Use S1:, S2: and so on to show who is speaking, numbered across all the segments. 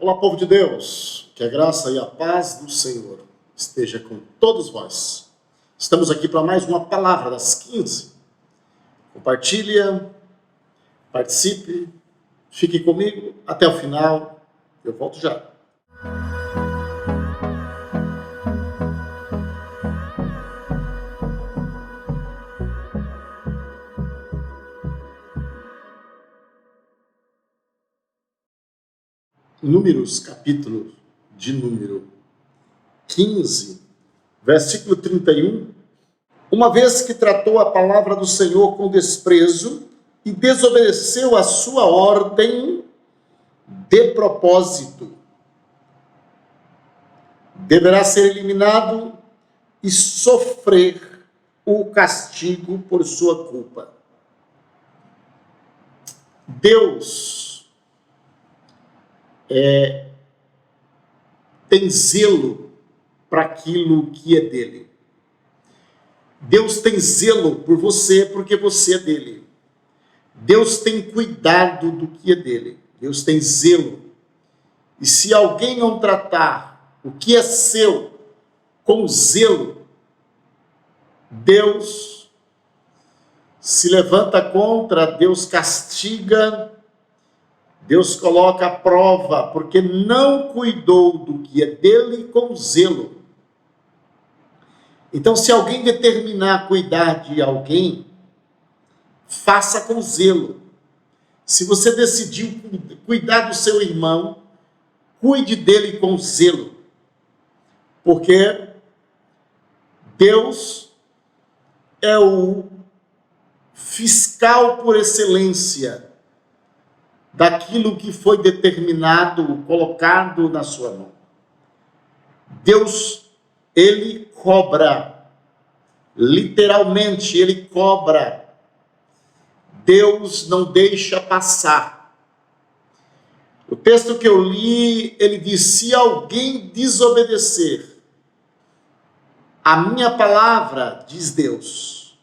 S1: Olá, povo de Deus, que a graça e a paz do Senhor esteja com todos vós. Estamos aqui para mais uma palavra das 15. Compartilha, participe, fique comigo até o final. Eu volto já. Números, capítulo de número 15, versículo 31. Uma vez que tratou a palavra do Senhor com desprezo e desobedeceu a sua ordem de propósito, deverá ser eliminado e sofrer o castigo por sua culpa. Deus tem zelo para aquilo que é dele. Deus tem zelo por você porque você é dele. Deus tem cuidado do que é dele. Deus tem zelo. E se alguém não tratar o que é seu com zelo, Deus se levanta contra, Deus castiga, Deus coloca a prova, porque não cuidou do que é dele com zelo. Então, se alguém determinar cuidar de alguém, faça com zelo. Se você decidiu cuidar do seu irmão, cuide dele com zelo. Porque Deus é o fiscal por excelência daquilo que foi determinado, colocado na sua mão. Deus, ele cobra, literalmente ele cobra. Deus não deixa passar. O texto que eu li, ele diz: se alguém desobedecer a minha palavra, diz Deus,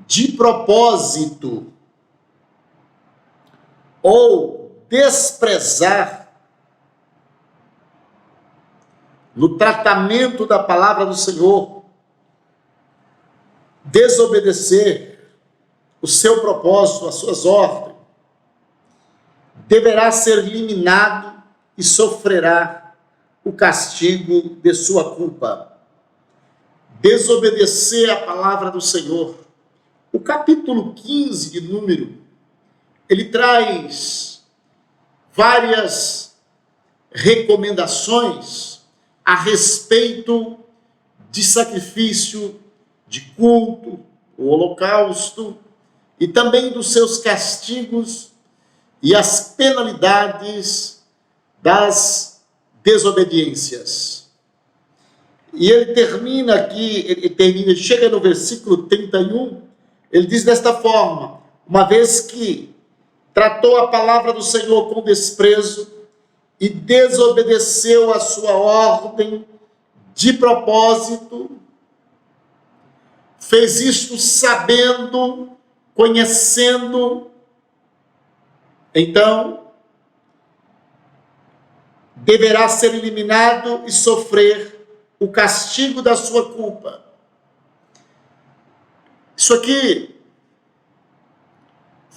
S1: de propósito, ou desprezar no tratamento da palavra do Senhor, desobedecer o seu propósito, as suas ordens, deverá ser eliminado e sofrerá o castigo de sua culpa. Desobedecer a palavra do Senhor. O capítulo 15 de Número, ele traz várias recomendações a respeito de sacrifício, de culto, o holocausto, e também dos seus castigos e as penalidades das desobediências. E ele termina aqui, ele chega no versículo 31, ele diz desta forma: uma vez que tratou a palavra do Senhor com desprezo e desobedeceu a sua ordem de propósito, fez isto sabendo, conhecendo, então deverá ser eliminado e sofrer o castigo da sua culpa. Isso aqui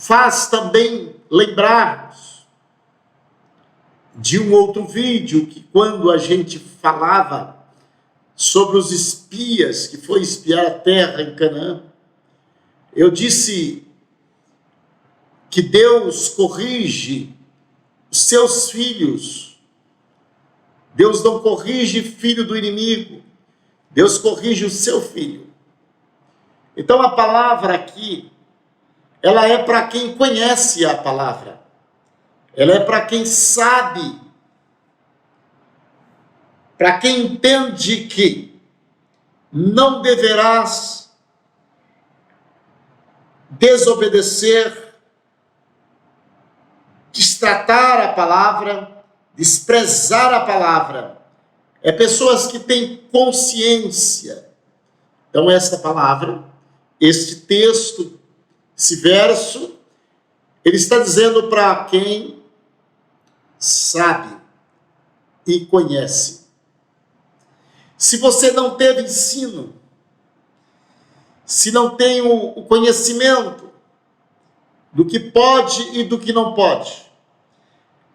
S1: faz também lembrar-nos de um outro vídeo que, quando a gente falava sobre os espias que foi espiar a terra em Canaã, eu disse que Deus corrige os seus filhos. Deus não corrige filho do inimigo, Deus corrige o seu filho. Então a palavra aqui, ela é para quem conhece a palavra, ela é para quem sabe, para quem entende que não deverás desobedecer, destratar a palavra, desprezar a palavra. É pessoas que têm consciência. Então esta palavra, este texto, esse verso, ele está dizendo para quem sabe e conhece. Se você não teve ensino, se não tem o conhecimento do que pode e do que não pode,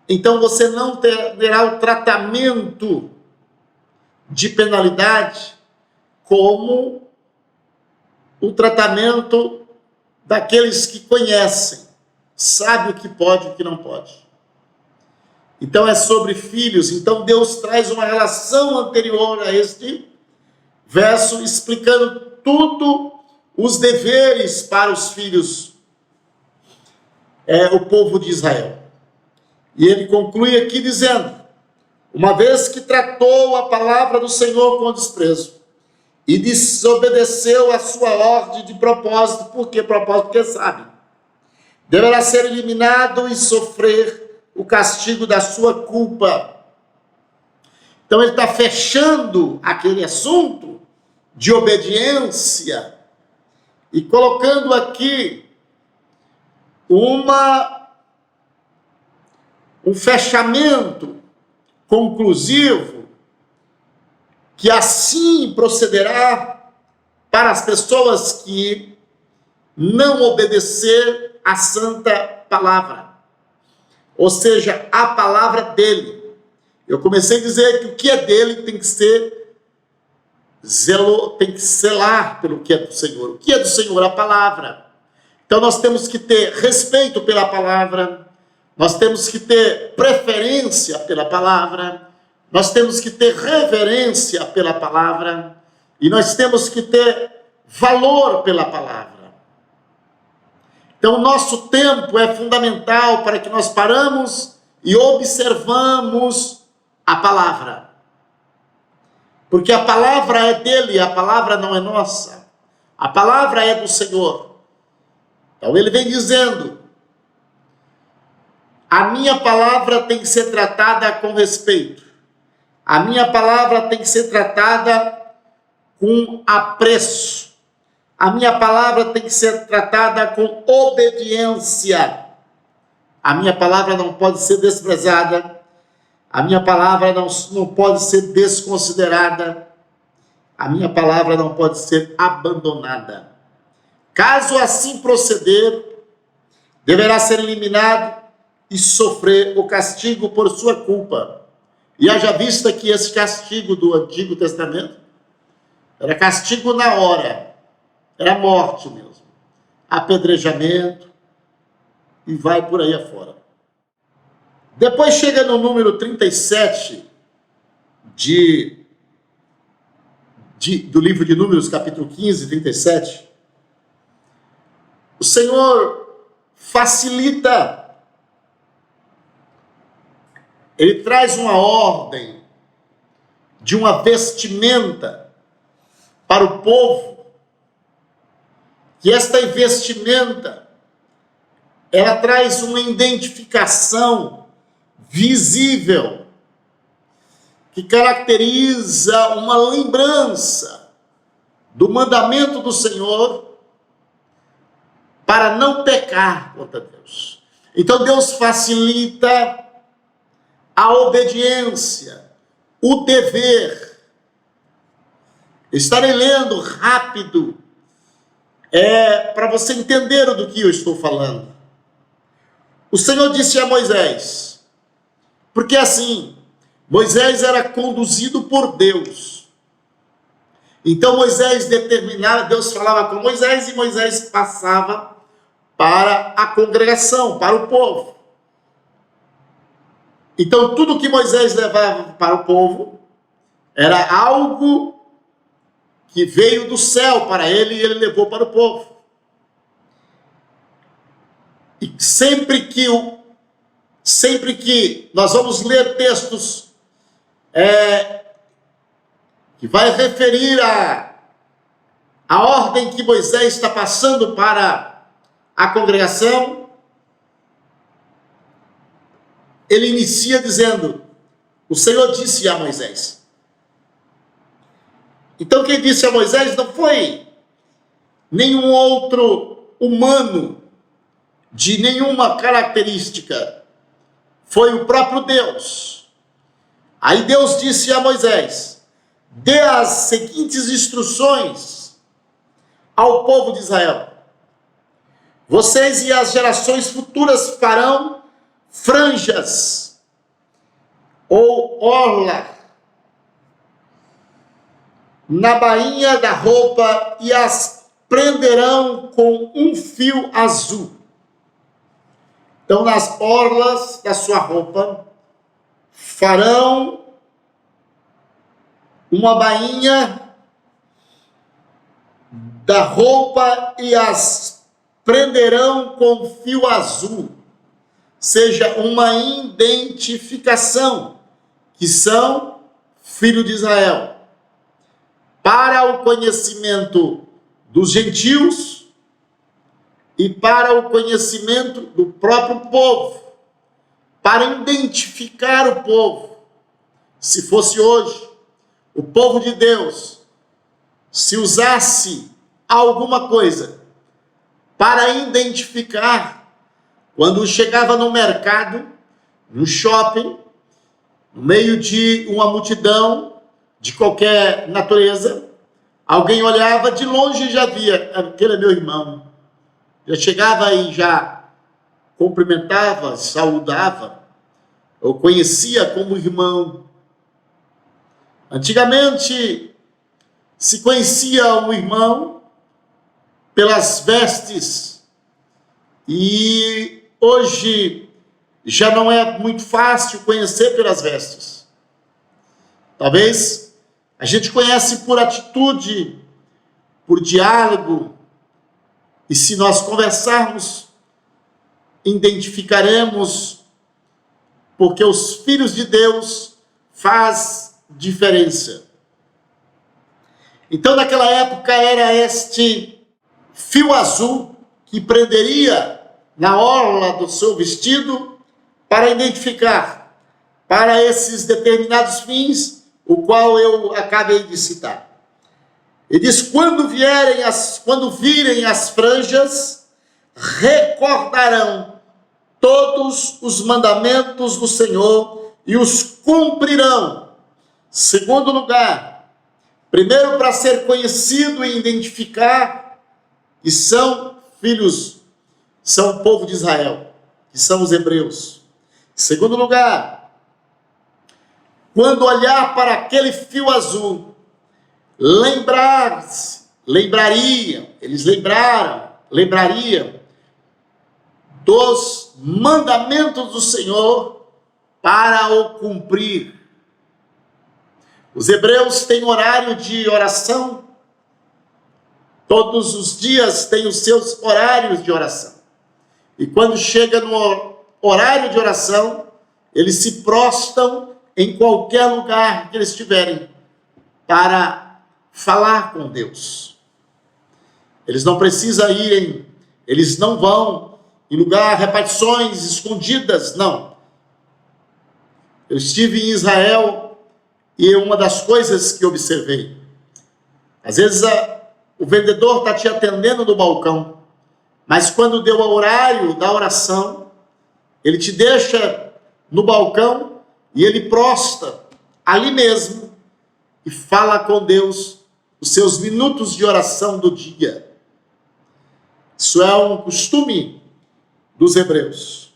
S1: então você não terá o tratamento de penalidade como o tratamento daqueles que conhecem, sabe o que pode e o que não pode. Então é sobre filhos. Então Deus traz uma relação anterior a este verso, explicando tudo os deveres para os filhos, o povo de Israel. E ele conclui aqui dizendo: uma vez que tratou a palavra do Senhor com desprezo e desobedeceu a sua ordem de propósito, por que propósito? Porque sabe, deverá ser eliminado e sofrer o castigo da sua culpa. Então ele está fechando aquele assunto de obediência e colocando aqui um fechamento conclusivo, que assim procederá para as pessoas que não obedecer à santa palavra, ou seja, a palavra dele. Eu comecei a dizer que o que é dele tem que ser tem que zelar pelo que é do Senhor. O que é do Senhor? A palavra. Então nós temos que ter respeito pela palavra, nós temos que ter preferência pela palavra, nós temos que ter reverência pela palavra, e nós temos que ter valor pela palavra. Então, o nosso tempo é fundamental para que nós paramos e observamos a palavra. Porque a palavra é dele, a palavra não é nossa. A palavra é do Senhor. Então, ele vem dizendo: a minha palavra tem que ser tratada com respeito. A minha palavra tem que ser tratada com apreço. A minha palavra tem que ser tratada com obediência. A minha palavra não pode ser desprezada. A minha palavra não pode ser desconsiderada. A minha palavra não pode ser abandonada. Caso assim proceder, deverá ser eliminado e sofrer o castigo por sua culpa. E haja vista que esse castigo do Antigo Testamento era castigo na hora. Era morte mesmo, apedrejamento, e vai por aí afora. Depois chega no número 37 do livro de Números, capítulo 15, 37. O Senhor facilita, ele traz uma ordem de uma vestimenta para o povo, que esta vestimenta, ela traz uma identificação visível, que caracteriza uma lembrança do mandamento do Senhor para não pecar contra Deus. Então Deus facilita a obediência, o dever. Estarei lendo rápido, para você entender do que eu estou falando. O Senhor disse a Moisés, porque assim, Moisés era conduzido por Deus. Então Moisés determinava, Deus falava com Moisés e Moisés passava para a congregação, para o povo. Então tudo que Moisés levava para o povo era algo que veio do céu para ele e ele levou para o povo. E sempre que nós vamos ler textos que vai referir a ordem que Moisés está passando para a congregação, ele inicia dizendo: o Senhor disse a Moisés. Então quem disse a Moisés não foi nenhum outro humano de nenhuma característica. foi o próprio Deus. Aí Deus disse a Moisés: dê as seguintes instruções ao povo de Israel. Vocês e as gerações futuras farão franjas ou orla na bainha da roupa e as prenderão com um fio azul. Então, nas orlas da sua roupa, farão uma bainha da roupa e as prenderão com fio azul. Seja uma identificação que são filho de Israel, para o conhecimento dos gentios e para o conhecimento do próprio povo, para identificar o povo. Se fosse hoje, o povo de Deus, se usasse alguma coisa para identificar, quando chegava no mercado, no shopping, no meio de uma multidão de qualquer natureza, alguém olhava de longe e já via: aquele é meu irmão. Já chegava e já cumprimentava, saudava, ou conhecia como irmão. Antigamente se conhecia um irmão pelas vestes, e hoje já não é muito fácil conhecer pelas vestes. Talvez a gente conhece por atitude, por diálogo, e se nós conversarmos, identificaremos, porque os filhos de Deus faz diferença. Então, naquela época, era este fio azul que prenderia na orla do seu vestido para identificar, para esses determinados fins, o qual eu acabei de citar. Ele diz: quando virem as franjas, recordarão todos os mandamentos do Senhor e os cumprirão. Segundo lugar, primeiro, para ser conhecido e identificar que são filhos, são o povo de Israel, que são os hebreus. Segundo lugar, quando olhar para aquele fio azul, lembrariam dos mandamentos do Senhor para o cumprir. Os hebreus têm horário de oração, todos os dias têm os seus horários de oração. E quando chega no horário de oração, eles se prostram em qualquer lugar que eles estiverem para falar com Deus. Eles não precisam eles não vão em lugar, repartições escondidas, não. Eu estive em Israel e uma das coisas que observei, às vezes o vendedor está te atendendo no balcão, mas quando deu o horário da oração, ele te deixa no balcão e ele prostra ali mesmo e fala com Deus os seus minutos de oração do dia. Isso é um costume dos hebreus.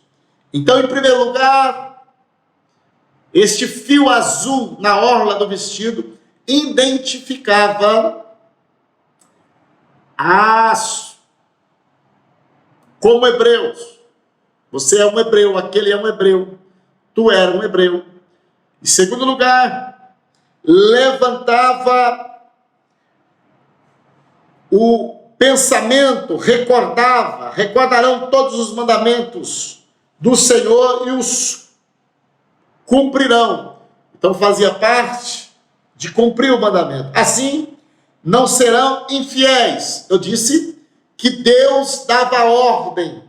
S1: Então, em primeiro lugar, este fio azul na orla do vestido identificava como hebreus. Você é um hebreu, aquele é um hebreu, tu era um hebreu. Em segundo lugar, levantava o pensamento, recordarão todos os mandamentos do Senhor e os cumprirão. Então fazia parte de cumprir o mandamento. Assim, não serão infiéis. Eu disse que Deus dava ordem,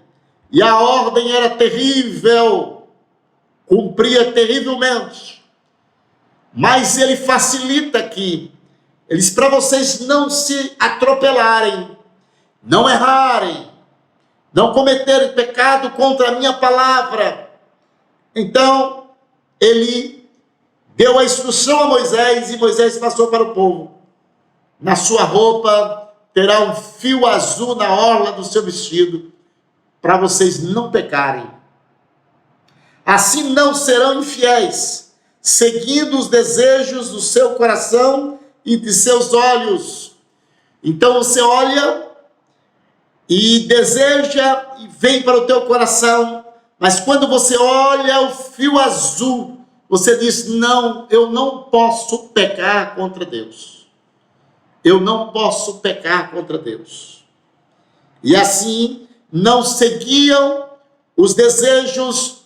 S1: e a ordem era terrível, cumpria terrivelmente. Mas ele facilita aqui. Ele diz para vocês não se atropelarem, não errarem, não cometerem pecado contra a minha palavra, Então, ele deu a instrução a Moisés, e Moisés passou para o povo. Na sua roupa terá um fio azul na orla do seu vestido, para vocês não pecarem. Assim não serão infiéis, seguindo os desejos do seu coração e de seus olhos. Então você olha e deseja e vem para o teu coração, mas quando você olha o fio azul, você diz: não, eu não posso pecar contra Deus. Eu não posso pecar contra Deus. E assim não seguiam os desejos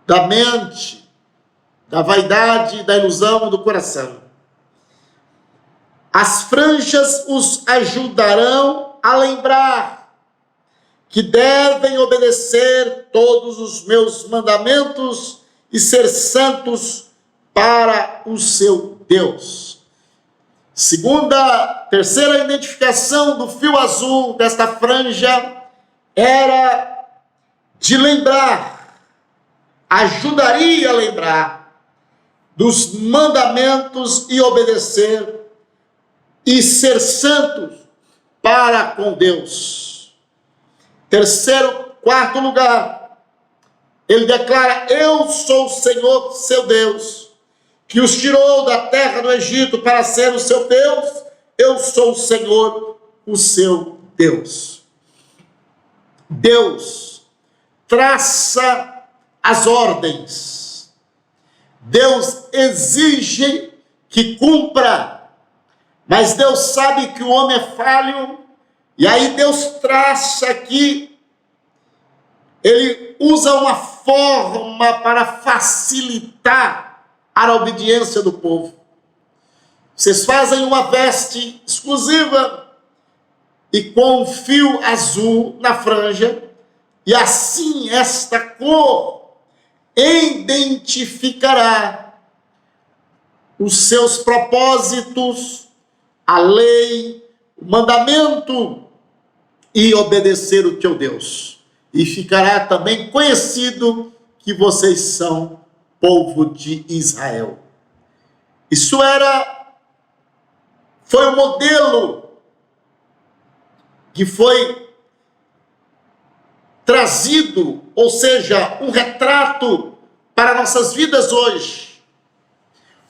S1: da mente, da vaidade, da ilusão do coração. As franjas os ajudarão a lembrar que devem obedecer todos os meus mandamentos e ser santos para o seu Deus. Terceira identificação do fio azul desta franja era de lembrar, ajudaria a lembrar dos mandamentos e obedecer e ser santos para com Deus. Quarto lugar, ele declara: eu sou o Senhor, seu Deus, que os tirou da terra do Egito para ser o seu Deus. Eu sou o Senhor, o seu Deus. Deus traça as ordens. Deus exige que cumpra, mas Deus sabe que o homem é falho, e aí Deus traça aqui, ele usa uma forma para facilitar a obediência do povo. Vocês fazem uma veste exclusiva e com um fio azul na franja, e assim esta cor identificará os seus propósitos, a lei, o mandamento e obedecer o teu Deus. E ficará também conhecido que vocês são povo de Israel. Isso foi um modelo que foi trazido, ou seja, um retrato para nossas vidas hoje.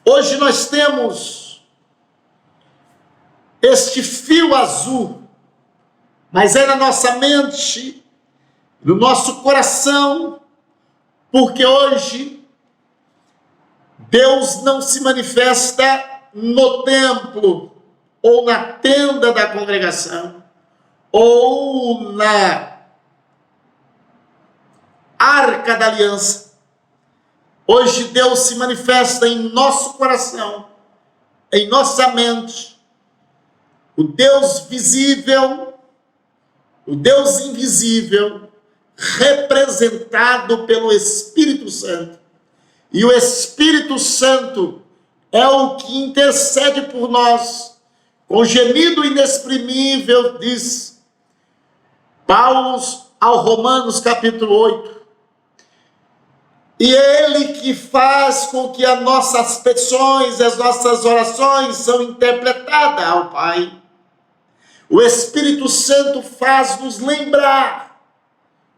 S1: Hoje nós temos este fio azul, mas é na nossa mente, no nosso coração, porque hoje Deus não se manifesta no templo, ou na tenda da congregação, ou na arca da aliança. Hoje Deus se manifesta em nosso coração, em nossa mente. O Deus visível, o Deus invisível, representado pelo Espírito Santo. E o Espírito Santo é o que intercede por nós, com gemido inexprimível, diz Paulo ao Romanos capítulo 8. E ele que faz com que as nossas petições, as nossas orações são interpretadas ao Pai. O Espírito Santo faz nos lembrar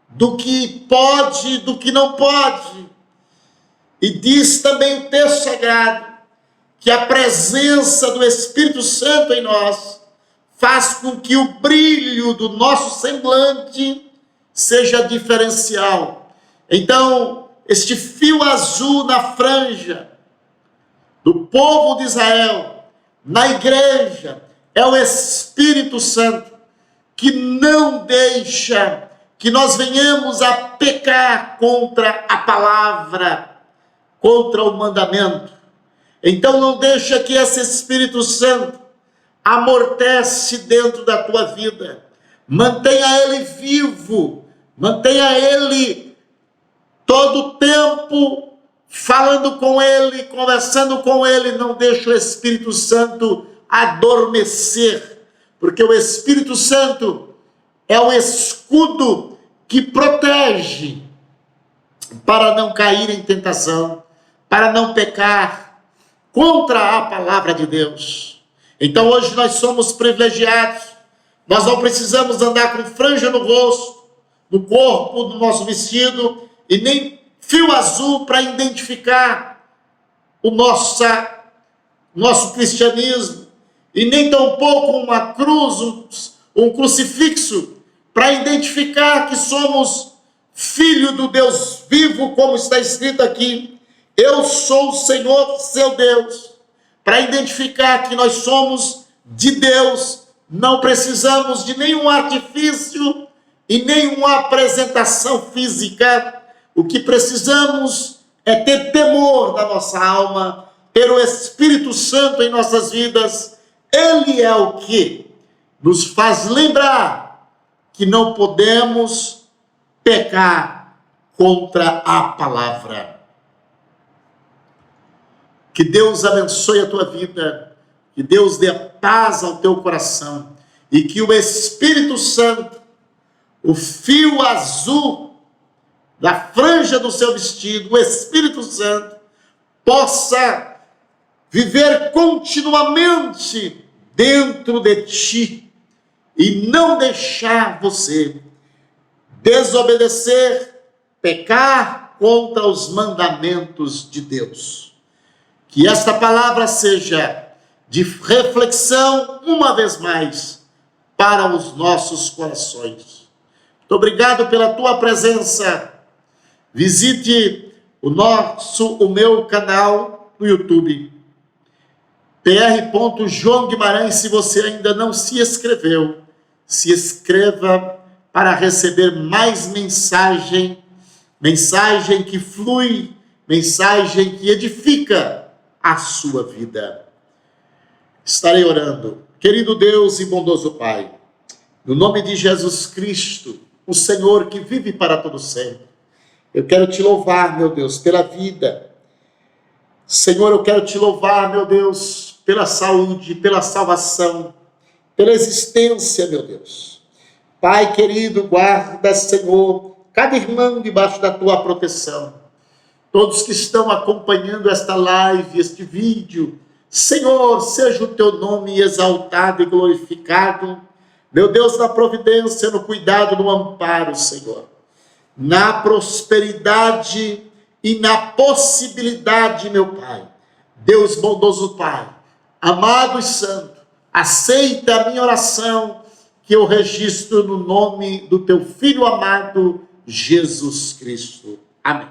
S1: do que pode, do que não pode. E diz também o texto sagrado que a presença do Espírito Santo em nós faz com que o brilho do nosso semblante seja diferencial. Então, este fio azul na franja do povo de Israel, na igreja, é o Espírito Santo que não deixa que nós venhamos a pecar contra a palavra, contra o mandamento. Então não deixa que esse Espírito Santo amortece dentro da tua vida. Mantenha ele vivo, mantenha ele todo o tempo falando com ele, conversando com ele. Não deixa o Espírito Santo adormecer, porque o Espírito Santo é o escudo que protege para não cair em tentação, para não pecar contra a palavra de Deus. Então hoje nós somos privilegiados, nós não precisamos andar com franja no rosto, no corpo, no nosso vestido, e nem fio azul para identificar o nosso cristianismo, e nem tampouco uma cruz, um crucifixo, para identificar que somos filho do Deus vivo, como está escrito aqui, eu sou o Senhor, seu Deus, para identificar que nós somos de Deus, não precisamos de nenhum artifício e nenhuma apresentação física, o que precisamos é ter temor na nossa alma, ter o Espírito Santo em nossas vidas. Ele é o que nos faz lembrar que não podemos pecar contra a palavra. Que Deus abençoe a tua vida, que Deus dê paz ao teu coração e que o Espírito Santo, o fio azul da franja do seu vestido, o Espírito Santo, possa viver continuamente dentro de ti e não deixar você desobedecer, pecar contra os mandamentos de Deus. Que esta palavra seja de reflexão, uma vez mais, para os nossos corações. Muito obrigado pela tua presença. Visite o meu canal no YouTube, Pr. João Guimarães. Se você ainda não se inscreveu, se inscreva para receber mais mensagem que flui, mensagem que edifica a sua vida. Estarei orando. Querido Deus e bondoso Pai, no nome de Jesus Cristo, o Senhor que vive para todo sempre, eu quero te louvar, meu Deus, pela vida. Senhor, eu quero te louvar, meu Deus, pela saúde, pela salvação, pela existência, meu Deus. Pai querido, guarda, Senhor, cada irmão debaixo da tua proteção. Todos que estão acompanhando esta live, este vídeo, Senhor, seja o teu nome exaltado e glorificado, meu Deus, na providência, no cuidado, no amparo, Senhor, na prosperidade e na possibilidade, meu Pai. Deus bondoso Pai, amado e santo, aceita a minha oração, que eu registro no nome do teu Filho amado, Jesus Cristo. Amém.